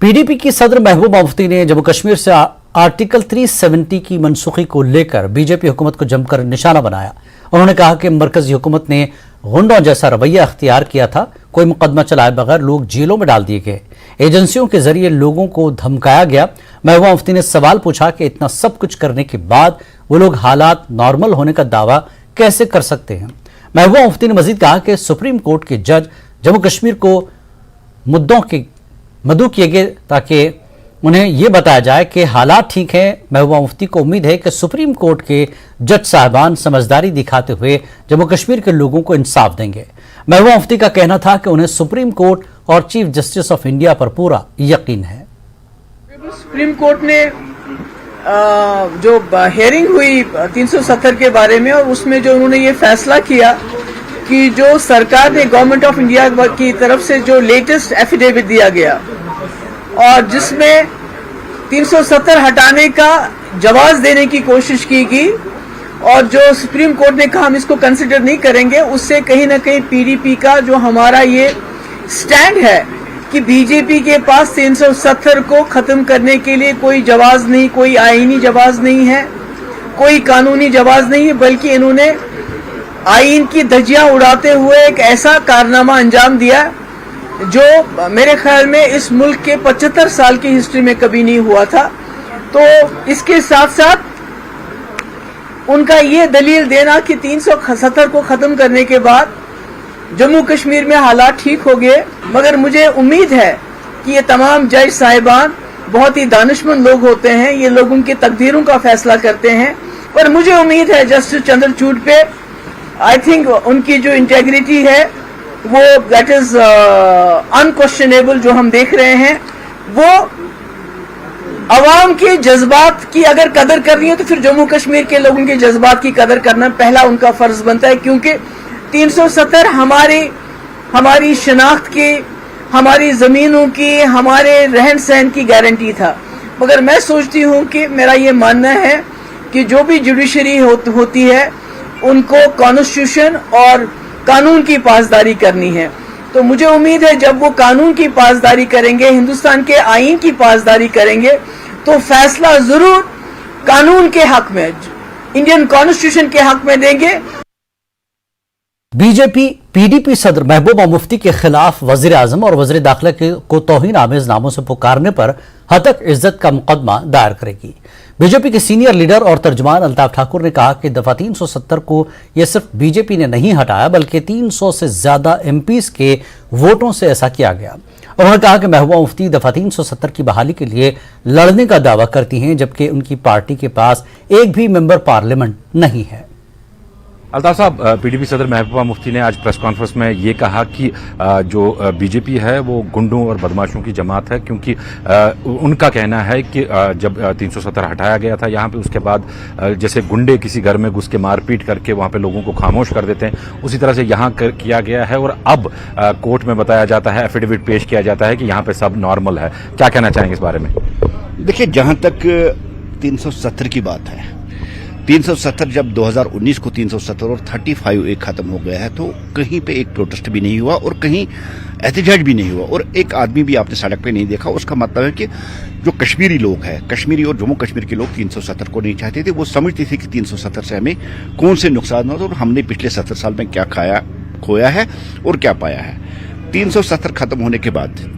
PDP की सदर महबूबा मुफ्ती ने जम्मू कश्मीर से आर्टिकल 370 की मनसूखी को लेकर बीजेपी हुकूमत को जमकर निशाना बनाया। उन्होंने कहा कि मरकजी हुकूमत ने गुंडों जैसा रवैया अख्तियार किया था। कोई मुकदमा चलाए बगैर लोग जेलों में डाल दिए गए, एजेंसियों के जरिए लोगों को धमकाया गया। महबूबा मुफ्ती ने सवाल पूछा कि इतना सब कुछ करने के बाद वो लोग हालात नॉर्मल होने का दावा कैसे कर सकते हैं। महबूबा मुफ्ती ने मजीद कहा कि सुप्रीम कोर्ट के जज जम्मू कश्मीर को मुद्दों के मदऊ किए गए ताकि उन्हें यह बताया जाए कि हालात ठीक हैं। महबूबा मुफ्ती को उम्मीद है कि सुप्रीम कोर्ट के जज साहबान समझदारी दिखाते हुए जम्मू कश्मीर के लोगों को इंसाफ देंगे। महबूबा मुफ्ती का कहना था कि उन्हें सुप्रीम कोर्ट और चीफ जस्टिस ऑफ इंडिया पर पूरा यकीन है। सुप्रीम कोर्ट ने जो हेयरिंग हुई 370 के बारे में, और उसमें जो उन्होंने ये फैसला किया कि जो सरकार ने गवर्नमेंट ऑफ इंडिया की तरफ से जो लेटेस्ट एफिडेविट दिया गया और जिसमें 370 हटाने का जवाब देने की कोशिश की गई, और जो सुप्रीम कोर्ट ने कहा हम इसको कंसिडर नहीं करेंगे, उससे कहीं ना कहीं पीडीपी का जो हमारा ये स्टैंड है कि बीजेपी के पास 370 को खत्म करने के लिए कोई जवाब नहीं, कोई आईनी जवाब नहीं है, कोई कानूनी जवाब नहीं है, बल्कि इन्होंने आईन की धज्जियां उड़ाते हुए एक ऐसा कारनामा अंजाम दिया जो मेरे ख्याल में इस मुल्क के 75 साल की हिस्ट्री में कभी नहीं हुआ था। तो इसके साथ साथ उनका ये दलील देना कि 370 को खत्म करने के बाद जम्मू कश्मीर में हालात ठीक हो गए, मगर मुझे उम्मीद है कि ये तमाम जज साहिबान बहुत ही दानिशमंद लोग होते हैं, ये लोगों की तकदीरों का फैसला करते हैं। पर मुझे उम्मीद है जस्टिस चंद्रचूड़ पे, आई थिंक उनकी जो इंटेग्रिटी है वो दैट इज अनक्वेश्चनेबल, जो हम देख रहे हैं वो अवाम के जज्बात की अगर कदर करनी है तो फिर जम्मू कश्मीर के लोगों के जज्बात की कदर करना पहला उनका फर्ज बनता है, क्योंकि 370 हमारी शनाख्त की, हमारी जमीनों की, हमारे रहन सहन की गारंटी था। मगर मैं सोचती हूं कि मेरा ये मानना है कि जो भी जुडिशरी होती है उनको कॉन्स्टिट्यूशन और कानून की पासदारी करनी है। तो मुझे उम्मीद है जब वो कानून की पासदारी करेंगे, हिंदुस्तान के आईन की पासदारी करेंगे, तो फैसला जरूर कानून के हक में, इंडियन कॉन्स्टिट्यूशन के हक में देंगे। बीजेपी पीडीपी सदर महबूबा मुफ्ती के खिलाफ वजीर आजम और वजीर दाखिला को तौहीन आमेज नामों से पुकारने पर हतक इज्जत का मुकदमा दायर करेगी। बीजेपी के सीनियर लीडर और तर्जुमान अल्ताफ ठाकुर ने कहा कि दफा 370 को यह सिर्फ बीजेपी ने नहीं हटाया, बल्कि 300 से ज्यादा एमपीज के वोटों से ऐसा किया गया। उन्होंने कहा कि महबूबा मुफ्ती दफा 370 की बहाली के लिए लड़ने का दावा करती हैं, जबकि उनकी पार्टी के पास एक भी मेंबर पार्लियामेंट नहीं है। अल्ताफ साहब, पीडीपी सदर महबूबा मुफ्ती ने आज प्रेस कॉन्फ्रेंस में ये कहा कि जो बीजेपी है वो गुंडों और बदमाशों की जमात है, क्योंकि उनका कहना है कि जब 370 हटाया गया था यहाँ पे, उसके बाद जैसे गुंडे किसी घर में घुस के मारपीट करके वहाँ पे लोगों को खामोश कर देते हैं, उसी तरह से यहाँ किया गया है। और अब कोर्ट में बताया जाता है, एफिडेविट पेश किया जाता है कि यहाँ पे सब नॉर्मल है। क्या कहना चाहेंगे इस बारे में? देखिए, जहाँ तक 370 की बात है, 370 जब 2019 को 370 और 35A खत्म हो गया है, तो कहीं पे एक प्रोटेस्ट भी नहीं हुआ और कहीं एहतजाज भी नहीं हुआ और एक आदमी भी आपने सड़क पे नहीं देखा। उसका मतलब है कि जो कश्मीरी लोग हैं, कश्मीरी और जम्मू कश्मीर के लोग 370 को नहीं चाहते थे। वो समझते थे कि 370 से हमें कौन से नुकसान हो, और हमने पिछले 70 साल में क्या खोया है और क्या पाया है। 370 खत्म होने के बाद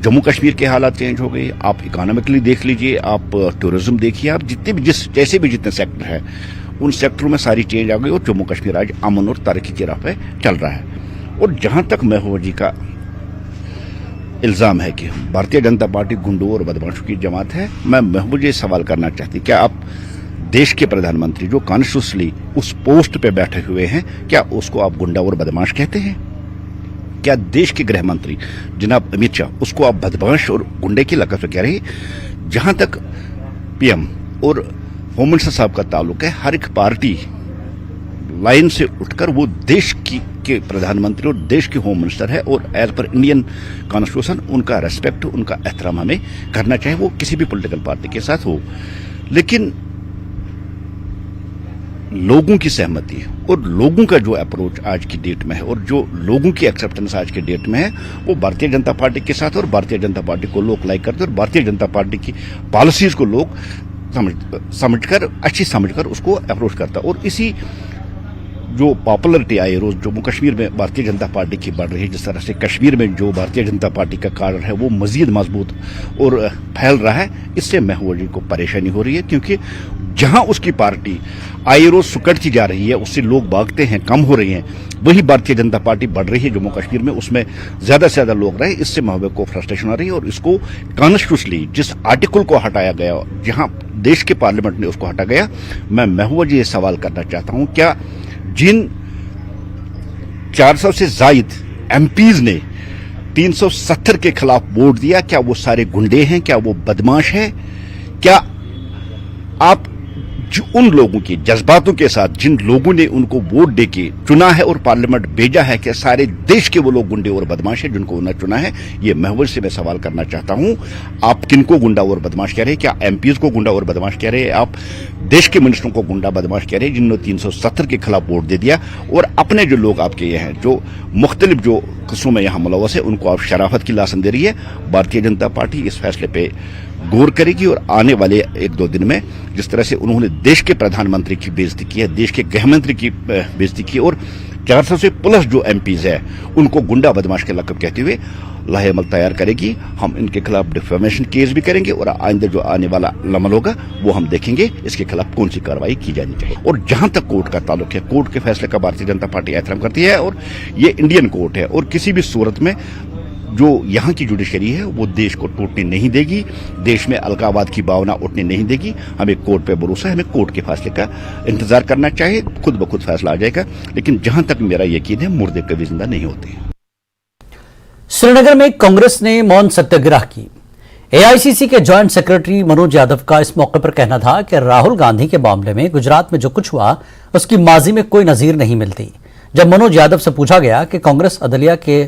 जम्मू कश्मीर के हालात चेंज हो गए। आप इकोनॉमिकली देख लीजिए, आप टूरिज्म देखिए, आप जितने भी जितने सेक्टर है उन सेक्टरों में सारी चेंज आ गई और जम्मू कश्मीर आज अमन और तरक्की की राह पे चल रहा है। और जहां तक महबूबा जी का इल्जाम है कि भारतीय जनता पार्टी गुंडों और बदमाशों की जमात है, मैं महबूबा जी सवाल करना चाहती, क्या आप देश के प्रधानमंत्री जो कॉन्स्टिट्यूशनली उस पोस्ट पे बैठे हुए हैं, क्या उसको आप गुंडा और बदमाश कहते हैं? क्या देश के गृह मंत्री जनाब अमित शाह उसको आप बदमाश और गुंडे की लकब से कह रहे हैं? जहां तक पीएम और होम मिनिस्टर साहब का ताल्लुक है, हर एक पार्टी लाइन से उठकर वो देश के प्रधानमंत्री और देश के होम मिनिस्टर है, और एज पर इंडियन कॉन्स्टिट्यूशन उनका रेस्पेक्ट, उनका एहतराम हमें करना चाहिए, वो किसी भी पॉलिटिकल पार्टी के साथ हो। लेकिन लोगों की सहमति और लोगों का जो अप्रोच आज की डेट में है और जो लोगों की एक्सेप्टेंस आज के डेट में है वो भारतीय जनता पार्टी के साथ, और भारतीय जनता पार्टी को लोग लाइक करते हैं और भारतीय जनता पार्टी की पॉलिसीज को लोग अच्छी समझकर उसको अप्रोच करता है। और इसी जो पॉपुलरिटी आई रोज जम्मू कश्मीर में भारतीय जनता पार्टी की बढ़ रही है, जिस तरह से कश्मीर में जो भारतीय जनता पार्टी का कार्ड है वो मजीद मजबूत और फैल रहा है, इससे महबूबा जी को परेशानी हो रही है, क्योंकि जहां उसकी पार्टी आई रोज सुकड़ती जा रही है, उससे लोग भागते हैं, कम हो रही हैं, वही भारतीय जनता पार्टी बढ़ रही है जम्मू कश्मीर में, उसमें ज्यादा से ज्यादा लोग रहे, इससे महबूबा को फ्रस्ट्रेशन आ रही है। और इसको कॉन्स्टिट्यूशनली जिस आर्टिकल को हटाया गया, जहां देश के पार्लियामेंट ने उसको हटा गया, मैं महबूबा जी ये सवाल करना चाहता हूं, क्या जिन 400 से जायद एमपीज ने 370 के खिलाफ वोट दिया, क्या वो सारे गुंडे हैं, क्या वो बदमाश हैं? क्या आप उन लोगों के जज्बातों के साथ, जिन लोगों ने उनको वोट देके चुना है और पार्लियामेंट भेजा है, क्या सारे देश के वो लोग गुंडे और बदमाश हैं जिनको उन्होंने चुना है? ये महबूबा से मैं सवाल करना चाहता हूं, आप किनको गुंडा और बदमाश कह रहे हैं? क्या एमपीज को गुंडा और बदमाश कह रहे हैं? आप देश के मिनिस्टरों को गुंडा बदमाश कह रहे हैं जिन्होंने 370 के खिलाफ वोट दे दिया, और अपने जो लोग आपके ये हैं जो मुख्तलिफ जो किस्मों में यहां मुलव्वस है, उनको आप शराफत की लासन दे रही है। भारतीय जनता पार्टी इस फैसले पे गौर करेगी और आने वाले 1-2 दिन में जिस तरह से उन्होंने देश के प्रधानमंत्री की बेइज्जती की है, देश के गृहमंत्री की बेइज्जती की, और 400 से प्लस जो एमपीज है उनको गुंडा बदमाश के लक़ब कहते हुए लाहेअमल तैयार करेगी। हम इनके खिलाफ डिफेमेशन केस भी करेंगे और आइंदा जो आने वाला अमल होगा वो हम देखेंगे इसके खिलाफ कौन सी कार्रवाई की जानी चाहिए। और जहां तक कोर्ट का ताल्लुक है, कोर्ट के फैसले का भारतीय जनता पार्टी एहतराम करती है, और ये इंडियन कोर्ट है, और किसी भी सूरत में जो यहाँ की जुडिशरी है वो देश को टूटने नहीं देगी, देश में अलगाववाद की भावना उठने नहीं देगी। हमें कोर्ट पे भरोसा है, हमें कोर्ट के फैसले का इंतजार करना चाहिए, खुद ब खुद फैसला आ जाएगा। लेकिन जहां तक मेरा यकीन है, मुर्दे कभी जिंदा नहीं होते। श्रीनगर में कांग्रेस ने मौन सत्याग्रह की। एआईसीसी के जॉइंट सेक्रेटरी मनोज यादव का इस मौके पर कहना था कि राहुल गांधी के मामले में गुजरात में जो कुछ हुआ उसकी माजी में कोई नजीर नहीं मिलती। जब मनोज यादव से पूछा गया कि कांग्रेस अदलिया के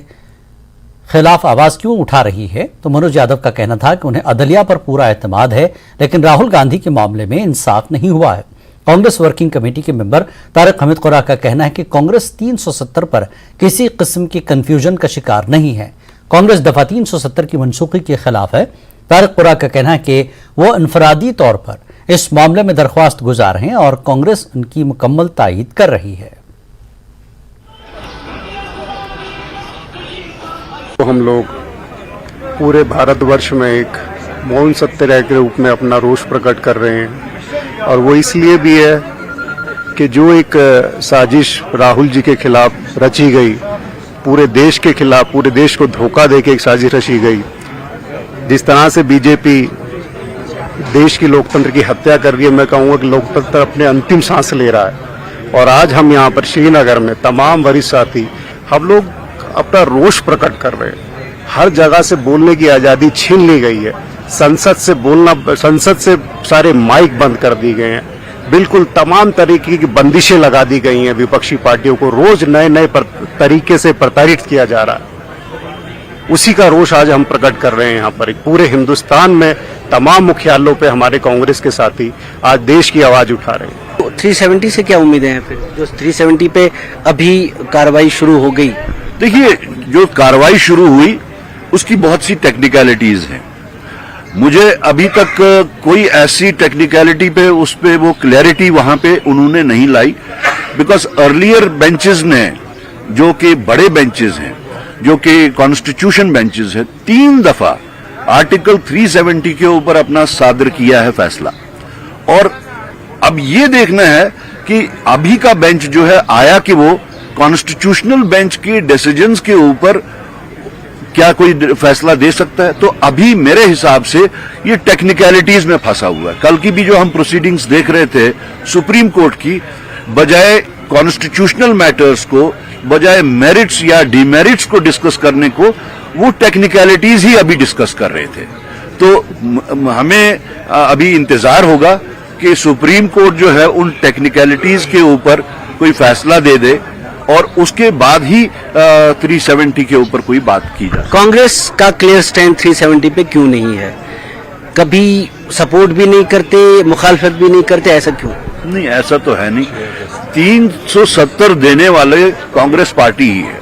खिलाफ आवाज क्यों उठा रही है, तो मनोज यादव का कहना था कि उन्हें अदलिया पर पूरा एतमाद है, लेकिन राहुल गांधी के मामले में इंसाफ नहीं हुआ है। कांग्रेस वर्किंग कमेटी के मेंबर तारिक हमीद कुरैशी का कहना है कि कांग्रेस 370 पर किसी किस्म की कंफ्यूजन का शिकार नहीं है। कांग्रेस दफा 370 की मनसूखी के खिलाफ है। तारिक कुरैशी का कहना है कि वो इनफरादी तौर पर इस मामले में दरख्वास्त गुजार हैं और कांग्रेस उनकी मुकम्मल तायीद कर रही है। हम लोग पूरे भारतवर्ष में एक मौन सत्याग्रह के रूप में अपना रोष प्रकट कर रहे हैं, और वो इसलिए भी है कि जो एक साजिश राहुल जी के खिलाफ रची गई, पूरे देश के खिलाफ, पूरे देश को धोखा देके एक साजिश रची गई, जिस तरह से बीजेपी देश की लोकतंत्र की हत्या कर रही है, मैं कहूँगा कि लोकतंत्र अपने अंतिम सांस ले रहा है। और आज हम यहाँ पर श्रीनगर में तमाम वरिष्ठ साथी हम लोग अपना रोष प्रकट कर रहे हैं। हर जगह से बोलने की आजादी छीन ली गई है, संसद से सारे माइक बंद कर दिए गए हैं, बिल्कुल तमाम तरीके की बंदिशें लगा दी गई हैं। विपक्षी पार्टियों को रोज नए नए तरीके से प्रताड़ित किया जा रहा है। उसी का रोष आज हम प्रकट कर रहे हैं। यहाँ पर पूरे हिंदुस्तान में तमाम मुख्यालयों पे हमारे कांग्रेस के साथी आज देश की आवाज उठा रहे हैं। तो 370 से क्या उम्मीदें हैं फिर, जो 370 पे अभी कार्रवाई शुरू हो गई? देखिए, जो कार्रवाई शुरू हुई उसकी बहुत सी टेक्निकलिटीज हैं। मुझे अभी तक कोई ऐसी टेक्निकलिटी पे उस पे वो क्लैरिटी वहां पे उन्होंने नहीं लाई, बिकॉज अर्लियर बेंचेस ने, जो कि बड़े बेंचेस हैं, जो कि कॉन्स्टिट्यूशन बेंचेस हैं, 3 दफा आर्टिकल 370 के ऊपर अपना सादर किया है फैसला। और अब ये देखना है कि अभी का बेंच जो है आया कि वो कॉन्स्टिट्यूशनल बेंच के डिसीजंस के ऊपर क्या कोई फैसला दे सकता है। तो अभी मेरे हिसाब से ये टेक्निकलिटीज में फंसा हुआ है। कल की भी जो हम प्रोसीडिंग्स देख रहे थे सुप्रीम कोर्ट की, बजाय कॉन्स्टिट्यूशनल मैटर्स को, बजाय मेरिट्स या डिमेरिट्स को डिस्कस करने को, वो टेक्निकलिटीज ही अभी डिस्कस कर रहे थे। तो हमें अभी इंतजार होगा कि सुप्रीम कोर्ट जो है उन टेक्निकलिटीज के ऊपर कोई फैसला दे दे और उसके बाद ही 370 के ऊपर कोई बात की जाए। कांग्रेस का क्लियर स्टैंड 370 पे क्यों नहीं है? कभी सपोर्ट भी नहीं करते, मुखालफत भी नहीं करते, ऐसा क्यों? नहीं, ऐसा तो है नहीं। 370 देने वाले कांग्रेस पार्टी ही है।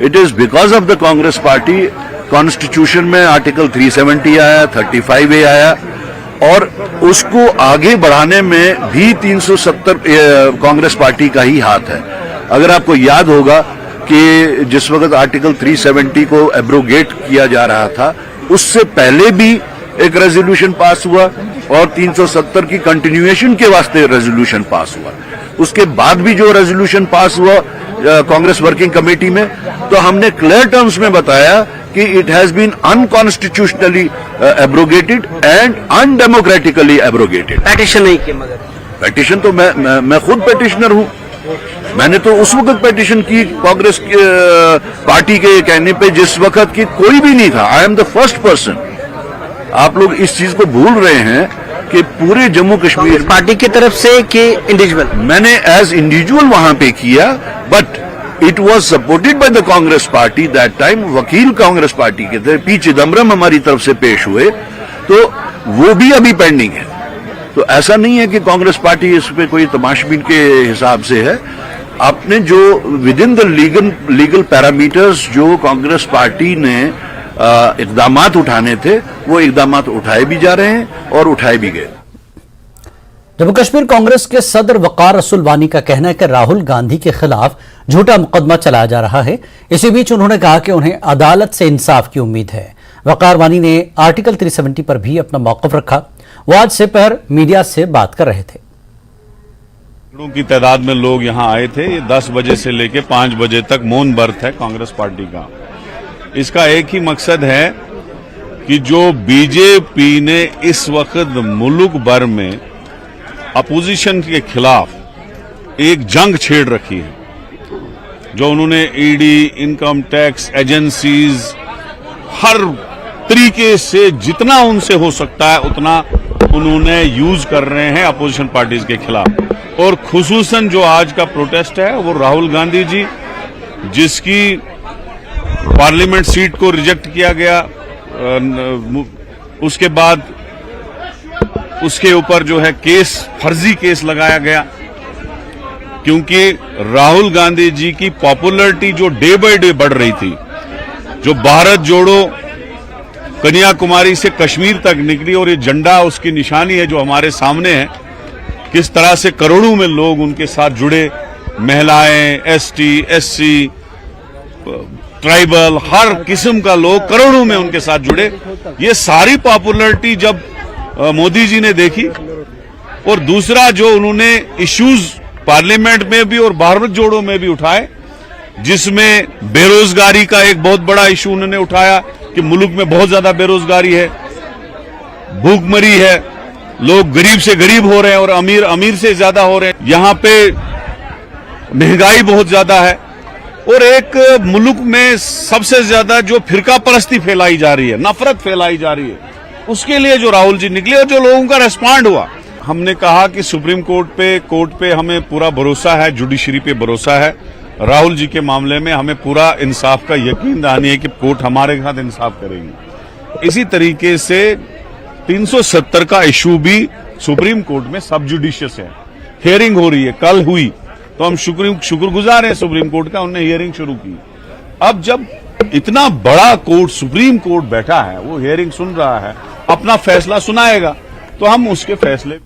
It is because of the Congress party constitution में आर्टिकल 370 आया, 35A आया, और उसको आगे बढ़ाने में भी 370 कांग्रेस पार्टी का ही हाथ है। अगर आपको याद होगा कि जिस वक्त आर्टिकल 370 को एब्रोगेट किया जा रहा था, उससे पहले भी एक रेजोल्यूशन पास हुआ और 370 की कंटिन्यूएशन के वास्ते रेजोल्यूशन पास हुआ। उसके बाद भी जो रेजोल्यूशन पास हुआ कांग्रेस वर्किंग कमेटी में, तो हमने क्लियर टर्म्स में बताया कि it has been unconstitutionally abrogated and undemocratically abrogated. Petition नहीं किया, मगर पेटिशन तो मैं खुद पेटिशनर हूं। मैंने तो उस वक्त पेटिशन की कांग्रेस पार्टी के कहने पे जिस वक्त की कोई भी नहीं था। I am the first person. आप लोग इस चीज को भूल रहे हैं कि पूरे जम्मू कश्मीर पार्टी की तरफ से कि इंडिविजुअल? मैंने एज इंडिविजुअल वहां पे किया, but it was supported by the Congress party that time. वकील कांग्रेस पार्टी के थे, पी चिदम्बरम हमारी तरफ से पेश हुए, तो वो भी अभी पेंडिंग है। तो ऐसा नहीं है कि कांग्रेस पार्टी इस पे कोई तमाशबीन के हिसाब से है। आपने जो with in the legal parameters जो कांग्रेस पार्टी ने इकदामात उठाने थे, वो इकदामात उठाए भी जा रहे हैं और उठाए भी गए। जम्मू कश्मीर कांग्रेस के सदर वकार रसूल वानी का कहना है कि राहुल गांधी के खिलाफ झूठा मुकदमा चलाया जा रहा है। इसी बीच उन्होंने कहा कि उन्हें अदालत से इंसाफ की उम्मीद है। वकार वानी ने आर्टिकल 370 पर भी अपना मौकफ रखा। वो आज दोपहर मीडिया से बात कर रहे थे। की तादाद में लोग यहां आए थे। ये 10 बजे से लेकर 5 बजे तक मौन व्रत है कांग्रेस पार्टी का। इसका एक ही मकसद है कि जो बीजेपी ने इस वक्त मुल्क भर में अपोजिशन के खिलाफ एक जंग छेड़ रखी है, जो उन्होंने ईडी, इनकम टैक्स एजेंसीज, हर तरीके से जितना उनसे हो सकता है उतना उन्होंने यूज कर रहे हैं अपोजिशन पार्टीज के खिलाफ। और खुसूसन जो आज का प्रोटेस्ट है वो राहुल गांधी जी, जिसकी पार्लियामेंट सीट को रिजेक्ट किया गया, उसके बाद उसके ऊपर जो है केस, फर्जी केस लगाया गया, क्योंकि राहुल गांधी जी की पॉपुलैरिटी जो डे बाय डे बढ़ रही थी, जो भारत जोड़ो कन्याकुमारी से कश्मीर तक निकली, और ये झंडा उसकी निशानी है जो हमारे सामने है, किस तरह से करोड़ों में लोग उनके साथ जुड़े, महिलाएं, एसटी, एससी, ट्राइबल, हर किस्म का लोग करोड़ों में उनके साथ जुड़े। ये सारी पॉपुलैरिटी जब मोदी जी ने देखी, और दूसरा जो उन्होंने इश्यूज पार्लियामेंट में भी और भारत जोड़ो में भी उठाए, जिसमें बेरोजगारी का एक बहुत बड़ा इशू उन्होंने उठाया कि मुल्क में बहुत ज्यादा बेरोजगारी है, भूखमरी है, लोग गरीब से गरीब हो रहे हैं और अमीर अमीर से ज्यादा हो रहे हैं, यहां पे महंगाई बहुत ज्यादा है, और एक मुल्क में सबसे ज्यादा जो फिरका परस्ती फैलाई जा रही है, नफरत फैलाई जा रही है, उसके लिए जो राहुल जी निकले और जो लोगों का रेस्पॉन्ड हुआ। हमने कहा कि सुप्रीम कोर्ट पे हमें पूरा भरोसा है, जुडिशरी पे भरोसा है। राहुल जी के मामले में हमें पूरा इंसाफ का यकीन दहानी है कि कोर्ट हमारे साथ इंसाफ करेगी। इसी तरीके से 370 का इशू भी सुप्रीम कोर्ट में सब जुडिशियस है, हियरिंग हो रही है, कल हुई, तो हम शुक्रगुजार हैं सुप्रीम कोर्ट का, उन्होंने हियरिंग शुरू की। अब जब इतना बड़ा कोर्ट, सुप्रीम कोर्ट बैठा है, वो हियरिंग सुन रहा है, अपना फैसला सुनाएगा, तो हम उसके फैसले।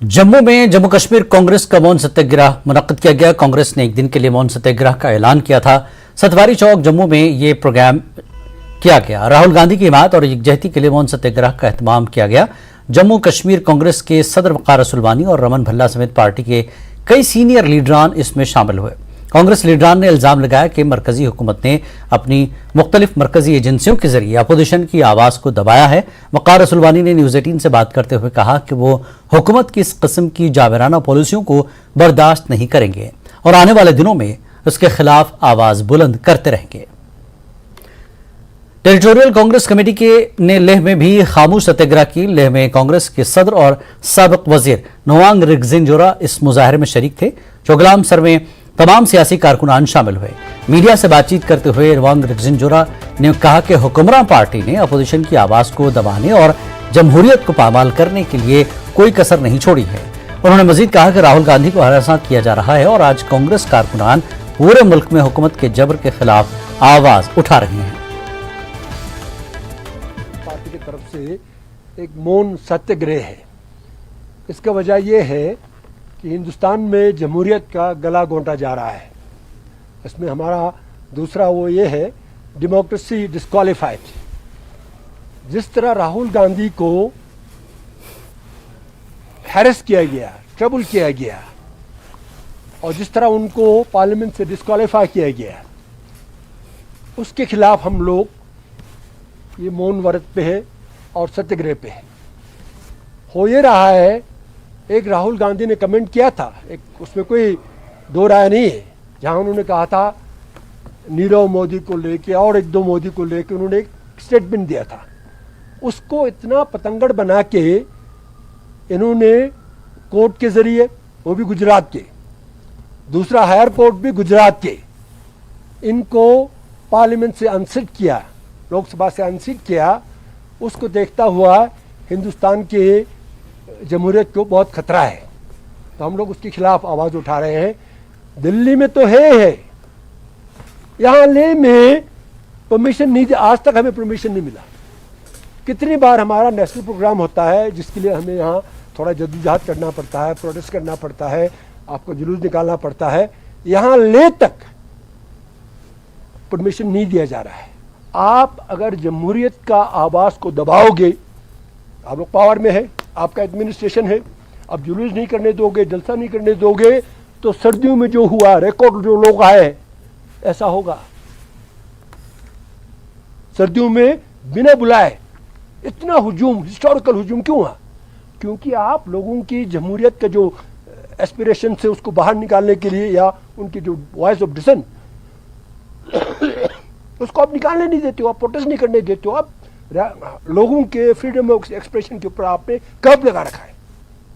जम्मू में जम्मू कश्मीर कांग्रेस का मौन सत्याग्रह मुनक्किद किया गया। कांग्रेस ने एक दिन के लिए मौन सत्याग्रह का ऐलान किया था। सतवारी चौक जम्मू में ये प्रोग्राम किया गया। राहुल गांधी की हिमायत और यकजहती के लिए मौन सत्याग्रह का एहतमाम किया गया। जम्मू कश्मीर कांग्रेस के सदर वकार रसूल वानी और रमन भल्ला समेत पार्टी के कई सीनियर लीडरान इसमें शामिल हुए। कांग्रेस लीडरान ने इल्जाम लगाया कि मरकजी हुकूमत ने अपनी मुख्तलिफ मरकजी एजेंसियों के जरिए अपोजिशन की आवाज को दबाया है। वकार रसूल वानी ने न्यूज 18 से बात करते हुए कहा कि वो हुकूमत की इस किस्म की जावेराना पॉलिसियों को बर्दाश्त नहीं करेंगे और आने वाले दिनों में उसके खिलाफ आवाज बुलंद करते रहेंगे। टेरिटोरियल कांग्रेस कमेटी ने लेह में भी खामोश सत्याग्रह की। लेह में कांग्रेस के सदर और साबिक वजीर नवांग रिगजिन जोरा इस मुजाहरे में शरीक थे। चोगलाम सर में तमाम सियासी कारकुनान शामिल हुए। मीडिया से बातचीत करते हुए रवांग रिगजिनजोरा ने कहा कि हुक्मरान पार्टी ने अपोजिशन की आवाज को दबाने और जमहूरियत को पामाल करने के लिए कोई कसर नहीं छोड़ी है। उन्होंने मजीद कहा कि राहुल गांधी को हरासा किया जा रहा है और आज कांग्रेस कारकुनान पूरे मुल्क में हुकूमत के जबर के खिलाफ आवाज उठा रहे हैं। पार्टी की तरफ से एक मौन सत्याग्रह है। इसका वजह यह है कि हिंदुस्तान में जमहूरियत का गला घोंटा जा रहा है। इसमें हमारा दूसरा वो ये है, डेमोक्रेसी डिस्क्वालिफाइड। जिस तरह राहुल गांधी को हैरेस किया गया, ट्रबल किया गया और जिस तरह उनको पार्लियामेंट से डिस्क्वालीफाई किया गया, उसके खिलाफ हम लोग ये मौन व्रत पे है और सत्याग्रह पे है। हो ये रहा है, एक राहुल गांधी ने कमेंट किया था, एक उसमें कोई दो राय नहीं है, जहां उन्होंने कहा था नीरव मोदी को लेके और एक दो मोदी को लेके उन्होंने एक स्टेटमेंट दिया था। उसको इतना पतंगड़ बना के इन्होंने कोर्ट के जरिए, वो भी गुजरात के, दूसरा हायर कोर्ट भी गुजरात के, इनको पार्लियामेंट से अनसीट किया, लोकसभा से अनसीट किया। उसको देखता हुआ हिंदुस्तान के जमहूरियत को बहुत खतरा है, तो हम लोग उसके खिलाफ आवाज उठा रहे हैं। दिल्ली में तो है, यहाँ ले में परमिशन नहीं, आज तक हमें परमिशन नहीं मिला। कितनी बार हमारा नेशनल प्रोग्राम होता है जिसके लिए हमें यहाँ थोड़ा जद्दोजहद करना पड़ता है, प्रोटेस्ट करना पड़ता है, आपको जुलूस निकालना पड़ता है, यहाँ ले तक परमिशन नहीं दिया जा रहा है। आप अगर जमहूरियत का आवाज को दबाओगे, आप लोग पावर में है, आपका एडमिनिस्ट्रेशन है, अब जुलूस नहीं करने दोगे, जलसा नहीं करने दोगे, तो सर्दियों में जो हुआ, रिकॉर्ड जो लोग आए, ऐसा होगा। सर्दियों में बिना बुलाए इतना हुजूम, हिस्टोरिकल हुजूम क्यों हुआ? क्योंकि आप लोगों की जमहूरियत का जो एस्पिरेशन से उसको बाहर निकालने के लिए, या उनकी जो वॉइस ऑफ डिसेंट उसको आप निकालने नहीं देते हो, आप प्रोटेस्ट नहीं करने देते हो, आप लोगों के फ्रीडम ऑफ एक्सप्रेशन के ऊपर आपने कर्ब लगा रखा है।